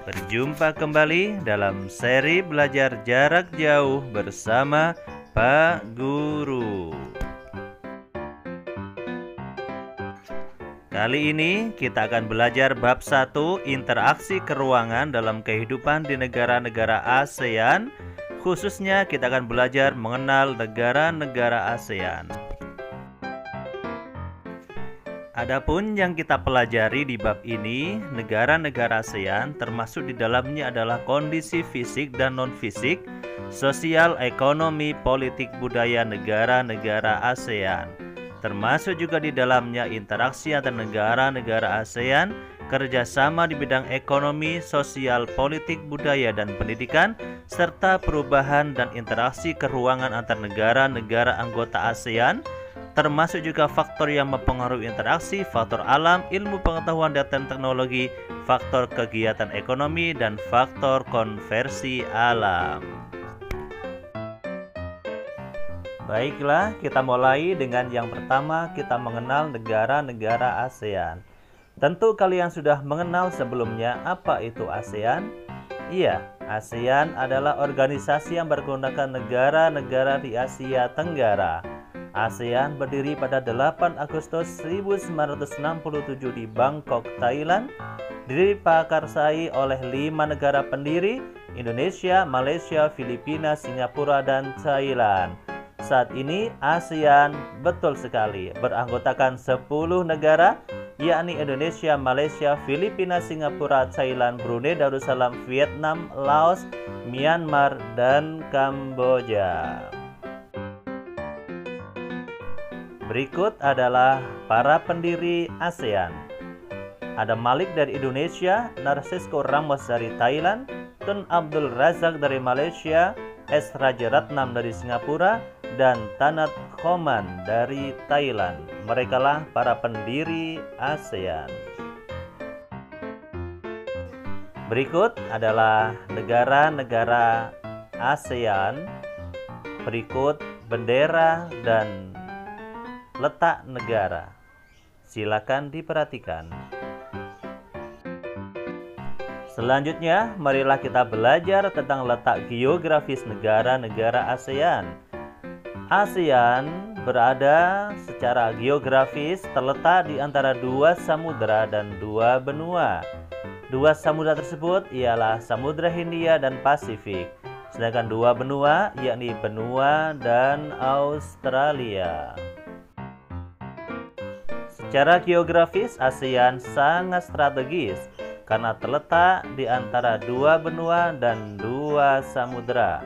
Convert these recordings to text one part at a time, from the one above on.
Berjumpa kembali dalam seri belajar jarak jauh bersama Pak Guru. Kali ini kita akan belajar bab 1 interaksi keruangan dalam kehidupan di negara-negara ASEAN. Khususnya kita akan belajar mengenal negara-negara ASEAN. Adapun yang kita pelajari di bab ini, negara-negara ASEAN termasuk di dalamnya adalah kondisi fisik dan non-fisik, sosial, ekonomi, politik, budaya negara-negara ASEAN. Termasuk juga di dalamnya interaksi antar negara-negara ASEAN, kerjasama di bidang ekonomi, sosial, politik, budaya, dan pendidikan, serta perubahan dan interaksi keruangan antar negara-negara anggota ASEAN, termasuk juga faktor yang mempengaruhi interaksi, faktor alam, ilmu pengetahuan dan teknologi, faktor kegiatan ekonomi, dan faktor konversi alam. Baiklah, kita mulai dengan yang pertama, kita mengenal negara-negara ASEAN. Tentu kalian sudah mengenal sebelumnya apa itu ASEAN? Iya, ASEAN adalah organisasi yang berkelompokkan negara-negara di Asia Tenggara. ASEAN berdiri pada 8 Agustus 1967 di Bangkok, Thailand. Diprakarsai oleh 5 negara pendiri, Indonesia, Malaysia, Filipina, Singapura, dan Thailand. Saat ini ASEAN betul sekali beranggotakan 10 negara, yakni Indonesia, Malaysia, Filipina, Singapura, Thailand, Brunei Darussalam, Vietnam, Laos, Myanmar, dan Kamboja. Berikut adalah para pendiri ASEAN. Ada Malik dari Indonesia, Narcisco Ramos dari Thailand, Tun Abdul Razak dari Malaysia, S. Rajaratnam dari Singapura, dan Tanat Khoman dari Thailand. Merekalah para pendiri ASEAN. Berikut adalah negara-negara ASEAN. Berikut bendera dan letak negara. Silakan diperhatikan. Selanjutnya, marilah kita belajar tentang letak geografis negara-negara ASEAN. ASEAN berada secara geografis terletak di antara 2 samudera dan 2 benua. 2 samudera tersebut ialah Samudra Hindia dan Pasifik. Sedangkan 2 benua yakni benua dan Australia. Secara geografis, ASEAN sangat strategis karena terletak di antara 2 benua dan 2 samudera.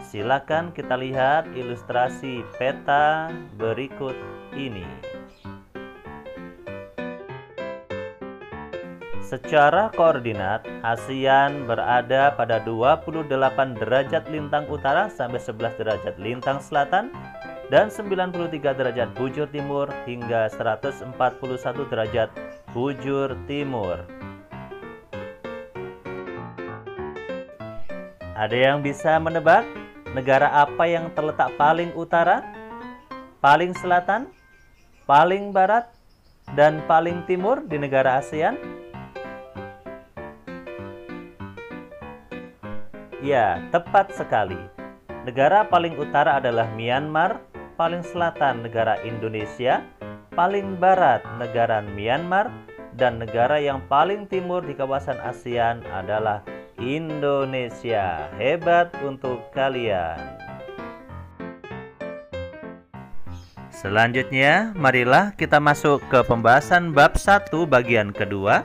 Silakan kita lihat ilustrasi peta berikut ini. Secara koordinat, ASEAN berada pada 28 derajat lintang utara sampai 11 derajat lintang selatan, dan 93 derajat bujur timur hingga 141 derajat bujur timur. Ada yang bisa menebak negara apa yang terletak paling utara, paling selatan, paling barat, dan paling timur di negara ASEAN? Ya, tepat sekali. Negara paling utara adalah Myanmar, paling selatan negara Indonesia, paling barat negara Myanmar, dan negara yang paling timur di kawasan ASEAN adalah Indonesia. Hebat untuk kalian. Selanjutnya, marilah kita masuk ke pembahasan bab 1 bagian kedua.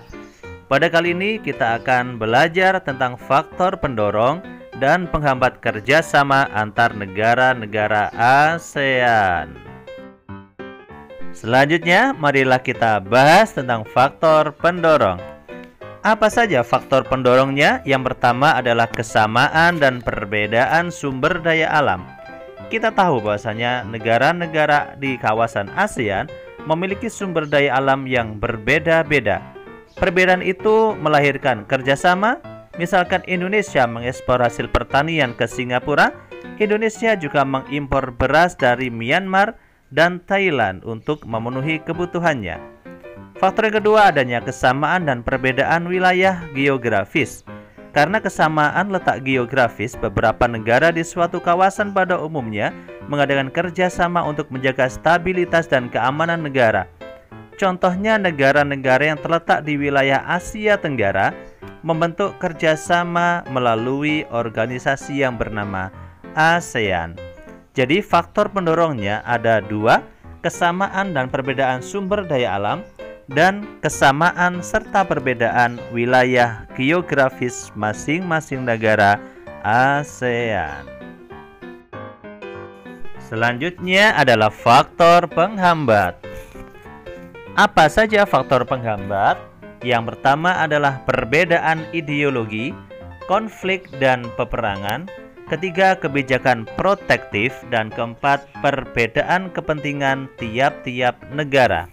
Pada kali ini kita akan belajar tentang faktor pendorong dan penghambat kerjasama antar negara-negara ASEAN. Selanjutnya, marilah kita bahas tentang faktor pendorong. Apa saja faktor pendorongnya? Yang pertama adalah kesamaan dan perbedaan sumber daya alam. Kita tahu bahwasanya negara-negara di kawasan ASEAN memiliki sumber daya alam yang berbeda-beda. Perbedaan itu melahirkan kerjasama. Misalkan Indonesia mengekspor hasil pertanian ke Singapura, Indonesia juga mengimpor beras dari Myanmar dan Thailand untuk memenuhi kebutuhannya. Faktor yang kedua adanya kesamaan dan perbedaan wilayah geografis. Karena kesamaan letak geografis, beberapa negara di suatu kawasan pada umumnya mengadakan kerjasama untuk menjaga stabilitas dan keamanan negara. Contohnya negara-negara yang terletak di wilayah Asia Tenggara membentuk kerjasama melalui organisasi yang bernama ASEAN. Jadi faktor pendorongnya ada dua, kesamaan dan perbedaan sumber daya alam, dan kesamaan serta perbedaan wilayah geografis masing-masing negara ASEAN. Selanjutnya adalah faktor penghambat. Apa saja faktor penghambat? Yang pertama adalah perbedaan ideologi, konflik dan peperangan. Ketiga, kebijakan protektif. Dan keempat, perbedaan kepentingan tiap-tiap negara.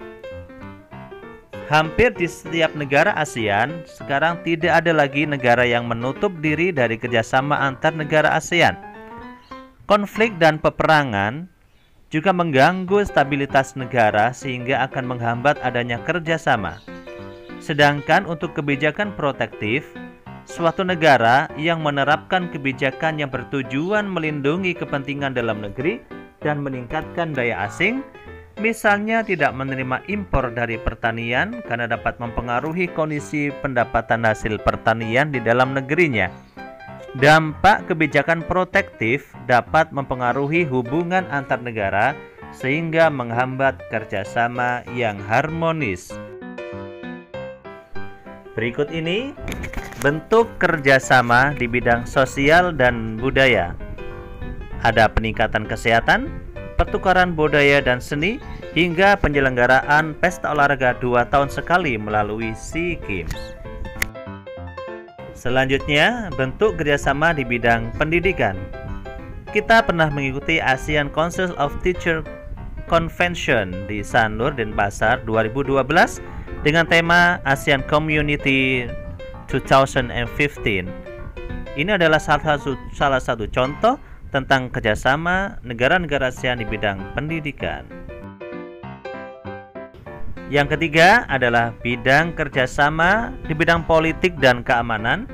Hampir di setiap negara ASEAN, sekarang tidak ada lagi negara yang menutup diri dari kerjasama antar negara ASEAN. Konflik dan peperangan juga mengganggu stabilitas negara sehingga akan menghambat adanya kerjasama. Sedangkan untuk kebijakan protektif, suatu negara yang menerapkan kebijakan yang bertujuan melindungi kepentingan dalam negeri dan meningkatkan daya asing, misalnya tidak menerima impor dari pertanian karena dapat mempengaruhi kondisi pendapatan hasil pertanian di dalam negerinya. Dampak kebijakan protektif dapat mempengaruhi hubungan antar negara sehingga menghambat kerjasama yang harmonis. Berikut ini bentuk kerjasama di bidang sosial dan budaya. Ada peningkatan kesehatan, pertukaran budaya dan seni, hingga penyelenggaraan pesta olahraga 2 tahun sekali melalui SEA Games. Selanjutnya, bentuk kerjasama di bidang pendidikan. Kita pernah mengikuti ASEAN Council of Teachers Convention di Sanur, Denpasar 2012 dengan tema ASEAN Community 2015. Ini adalah salah satu contoh tentang kerjasama negara-negara ASEAN di bidang pendidikan. Yang ketiga adalah bidang kerjasama di bidang politik dan keamanan.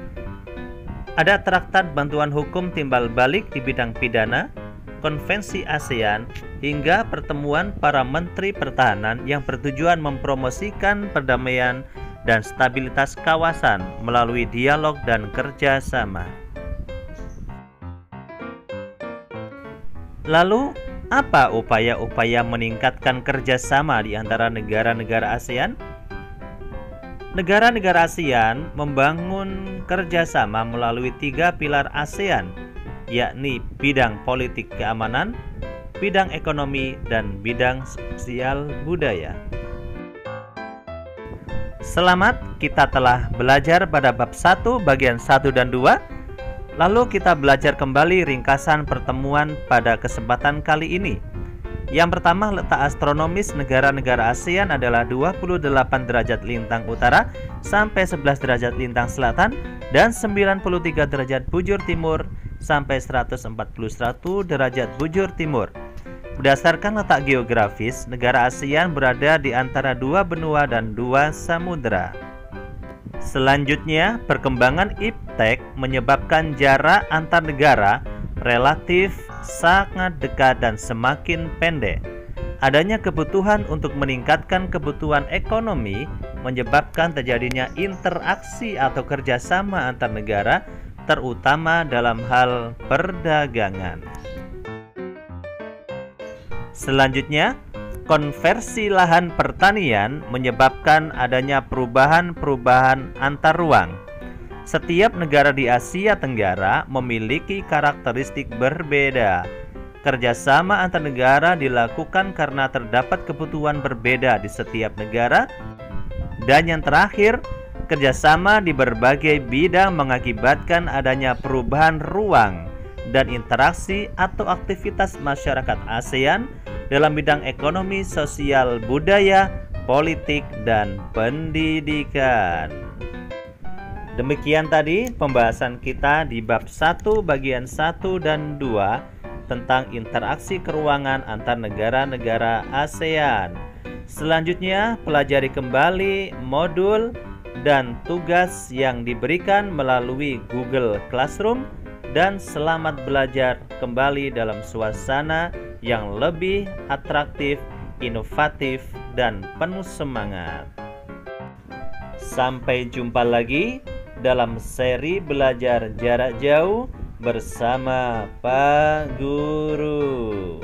Ada Traktat Bantuan Hukum Timbal Balik di bidang pidana, Konvensi ASEAN, hingga pertemuan para menteri pertahanan yang bertujuan mempromosikan perdamaian dan stabilitas kawasan melalui dialog dan kerjasama. Lalu, apa upaya-upaya meningkatkan kerjasama di antara negara-negara ASEAN? Negara-negara ASEAN membangun kerjasama melalui 3 pilar ASEAN, yakni bidang politik keamanan, bidang ekonomi, dan bidang sosial budaya. Selamat, kita telah belajar pada bab 1 bagian 1 dan 2. Lalu kita belajar kembali ringkasan pertemuan pada kesempatan kali ini. Yang pertama, letak astronomis negara-negara ASEAN adalah 28 derajat lintang utara sampai 11 derajat lintang selatan dan 93 derajat bujur timur sampai 141 derajat bujur timur. Berdasarkan letak geografis, negara ASEAN berada di antara 2 benua dan 2 samudera. Selanjutnya, perkembangan iptek menyebabkan jarak antar negara relatif sangat dekat dan semakin pendek. Adanya kebutuhan untuk meningkatkan kebutuhan ekonomi menyebabkan terjadinya interaksi atau kerjasama antar negara, terutama dalam hal perdagangan. Selanjutnya, konversi lahan pertanian menyebabkan adanya perubahan-perubahan antar ruang. Setiap negara di Asia Tenggara memiliki karakteristik berbeda. Kerjasama antar negara dilakukan karena terdapat kebutuhan berbeda di setiap negara. Dan yang terakhir, kerjasama di berbagai bidang mengakibatkan adanya perubahan ruang dan interaksi atau aktivitas masyarakat ASEAN dalam bidang ekonomi, sosial, budaya, politik, dan pendidikan. Demikian tadi pembahasan kita di bab 1 bagian 1 dan 2 tentang interaksi keuangan antar negara-negara ASEAN. Selanjutnya, pelajari kembali modul dan tugas yang diberikan melalui Google Classroom dan selamat belajar kembali dalam suasana yang lebih atraktif, inovatif, dan penuh semangat. Sampai jumpa lagi dalam seri belajar jarak jauh bersama Pak Guru.